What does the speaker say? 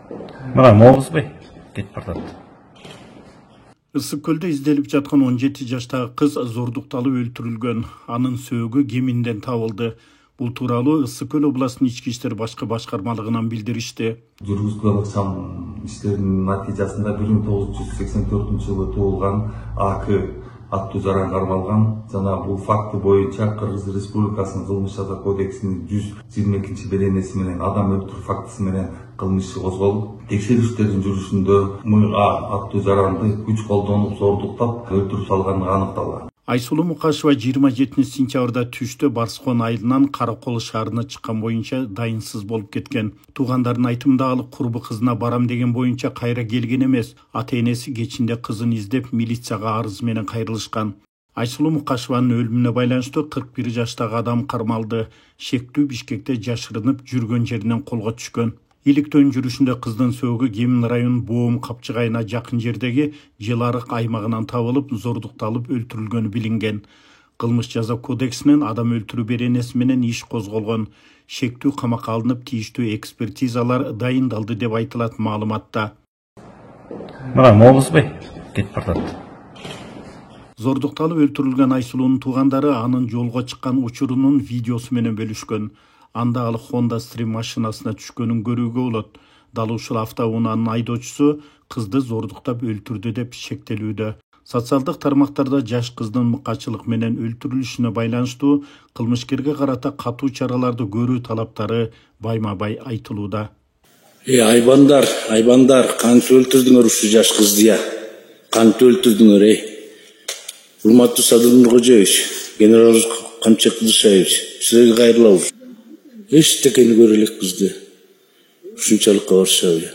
Мына Моғызбай кетип баратат. Ысык көлдө изделип жаткан 17 жаштагы кыз зордукталып өлтүрүлгөн. Анын сөөгү кеминден табылды. Бул тууралуу Ысык көл областынын ички иштер башкы башкармалыгынан билдиришти. Жүргүзүлгөн ыкчам иштердин натыйжасында 1984-жылы туулган АК аттуу жаран кармалган жана бул факты боюнча Кыргыз Республикасынын кылмыш жаза кодексинин 122 беренеси менен адам өлтүрүү фактысы менен кылмыш иши козголуп, текшерүүштердин жүрүшүндө МА аттуу жаранды күч колдонуп зордуктап өлтүрүп салганы аныкталган. Айсулуу Мукашева 27 сентябрда түштө Барскон айылынан Каракол шаарына чыккан боюнча дайынсыз болуп кеткен. Туугандардын айтымында ал курбу кызына барам деген боюнча кайра келген эмес. Ата-энеси кечинде кызын издеп милицияга арыз менен кайрылышкан. Айсулуу Мукашеванын өлүмүнө байланыштуу 41 жаштагы адам кармалды. Шектүү Бишкекте жашырынып жүргөн жеринен колго түшкөн. Иликтөөнүн жүрүшүндө кыздын сөөгү Кемин районунун Боом капчыгайына жакын жердеги Желарык аймагынан табылып, зордукталып өлтүрүлгөнү билинген. Кылмыш жаза кодексинин адам өлтүрүү беренеси менен иш козголгон. Шектүү камакка алынып, тийиштүү экспертизалар дайындалды деп айтылат маалыматта. Мына Моғызбай кетип баратат. Зордукталып өлтүрүлгөн Айсулуунун туугандары анын жолго чыккан учурунун видеосу менен бөлүшкөн. Анда ал Honda Stream машинасына түшкөнүн көрүүгө болот. Дал ушул автоунаанын айдоочусу кызды зордуктап өлтүрдү деп шектелүүдө. Социалдык тармактарда жаш кыздын мыкачылык менен өлтүрүлүшүнө байланыштуу кылмышкерге карата катуу чараларды көрүү талаптары байма-бай айтылууда. Айбандар, кантип өлтүрдүңөр ушул жаш кызды я? Кантип өлтүрдүңөр, Урматтуу Садыр Нуркожоевич, генерал Камчек Кылышаевич, силерге кайрылабыз. Эчтекени көрө элек кызды. Ушунчалыкка барышабы.